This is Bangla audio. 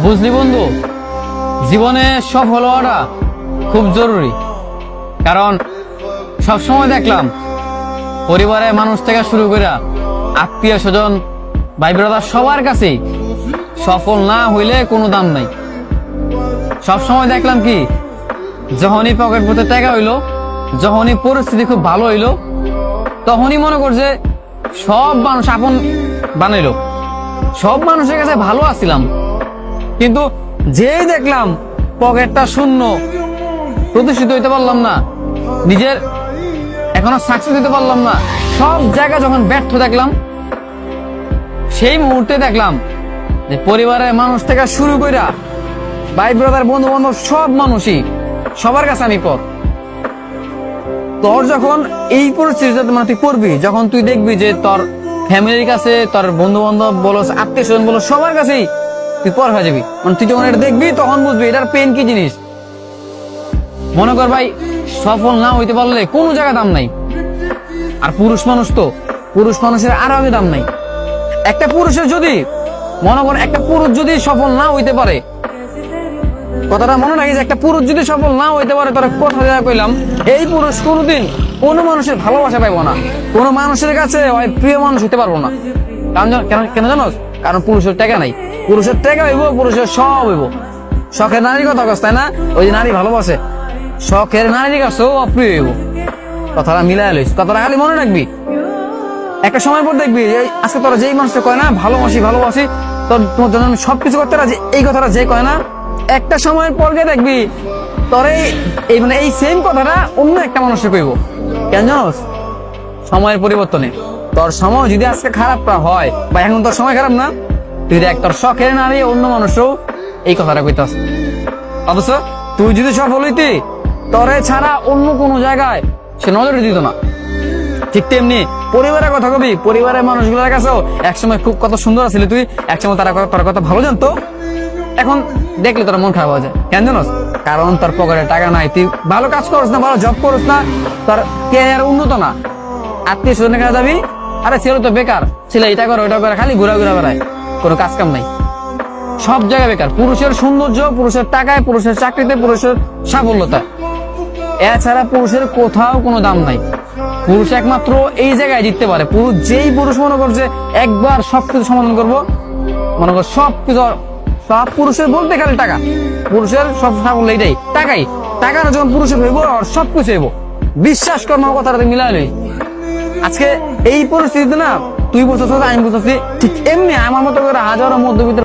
বুঝলি বন্ধু, জীবনে সফল হওয়াটা খুব জরুরি। কারণ সবসময় দেখলাম পরিবারের মানুষ থেকে শুরু করে আত্মীয় স্বজন, ভাই ব্রাদার সবার কাছেই সফল না হইলে কোনো দাম নাই। সবসময় দেখলাম কি, যখনই পকেট পথে টাকা হইলো, যখনই পরিস্থিতি খুব ভালো হইলো, তখনই মনে করছে সব মানুষ আপন বানাইলো, সব মানুষের কাছে ভালো আছিলাম। কিন্তু যেই দেখলাম পকেটটা শূন্য, প্রতিষ্ঠিত হইতে পারলাম না, নিজের এখনো সাকসেস দিতে পারলাম না, সব জায়গা যখন ব্যর্থ দেখলাম, সেই মুহূর্তে দেখলাম যে পরিবারের মানুষ থেকে শুরু কইরা ভাই ব্রাদার বন্ধু বান্ধব সব মানুষই, সবার কাছে আমি পথ। তোর যখন এই পরিস্থিতিতে মানে তুই পড়বি, যখন তুই দেখবি যে তোর ফ্যামিলির কাছে, তোর বন্ধু বান্ধব বলো, আত্মীয় স্বজন বলো, সবার কাছেই তুই পর হয়ে যাবি। মানে তুই যখন এটা দেখবি তখন বুঝবি এটার পেন কি জিনিস। মনে কর ভাই, সফল না হইতে পারলে কোনো জায়গা দাম নাই। আর পুরুষ মানুষ তো, পুরুষ মানুষের আরো আগে দাম নাই। একটা পুরুষের যদি মনে কর, একটা পুরুষ যদি সফল না হইতে পারে, কথাটা মনে রাখি যে একটা পুরুষ যদি সফল না হইতে পারে, তোরা কথা দেওয়া কইলাম, এই পুরুষ কোনোদিন কোনো মানুষের ভালোবাসা পাইবো না, কোনো মানুষের কাছে প্রিয় মানুষ হইতে পারবো না। কারণ কেন জানো? কারণ পুরুষের টাকা নাই। পুরুষের টাকা হইব, পুরুষের সব হইব। শখের নারীর কথা কস, তাই না? ওই যে নারী ভালোবাসে, শখের নারীর কাছেও অপ্রিয় হইব। কথাটা মিলাই লইস, কথাটা খালি মনে রাখবি। একটা সময় পর দেখবি আজকে তোরা যেই মানুষটা কয় না ভালোবাসি ভালোবাসি, তোর তোমার জন্য আমি সবকিছু করতে রাজি, এই কথাটা যে কয় না, একটা সময়ের পর গিয়ে দেখবি তোর এই মানে এই সেম কথাটা অন্য একটা মানুষকে কইব। কেন জানোস? সময়ের পরিবর্তনে তোর সময় যদি আজকে খারাপ হয়, বা এখন তোর সময় খারাপ না, তুই দেখ তোর শখের নারী অন্য মানুষও এই কথাটা কইতাস। অথচ তুই যদি সফল হইতি, তোরে ছাড়া অন্য কোনো জায়গায় সে নজরে দিত না। ঠিক তেমনি পরিবারের কথা কবি, পরিবারের মানুষগুলোর কাছেও একসময় খুব কত সুন্দর আছিলি তুই, একসময় তোর কথা ভালো জানতো, এখন দেখলে তোর মন খারাপ হয়ে যায়। কেন জানোস? কারণ তোর পকেটে টাকা নাই, তুই ভালো কাজ করছ না, ভালো জব করছ না, তোর ক্যারিয়ার উন্নত না। আত্মীয় স্বজনের কাছে যাবি, আরে ছেলে তো বেকার, ছেলে এটা করে ওটা করে, খালি ঘুরা বেড়ায়, কোনো কাজ কাম নাই, সব জায়গায় বেকার। পুরুষের সৌন্দর্য, পুরুষের টাকায়, পুরুষের চাকরিতে, পুরুষের সাফল্যতা, এছাড়া পুরুষের কোথাও কোনো দাম নাই। পুরুষ একমাত্র এই জায়গায় জিততে পারে। পুরুষ যেই পুরুষ মনে করছে একবার সবকিছু সমাধান করবো, মনে কর সবকিছু, সব পুরুষের বলতে খালি টাকা, পুরুষের সব সাফল্য এইটাই, টাকাই। টাকা না যখন পুরুষের হইব, আর সবকিছু হইব। বিশ্বাস কর, আমার কথাটা মিলাই লই। আজকে এই পরিস্থিতিতে না, তুই বুঝতেছ, আমি বুঝতেছি, ঠিক এমনি আমার মতো করে হাজারো মধ্যবিত্ত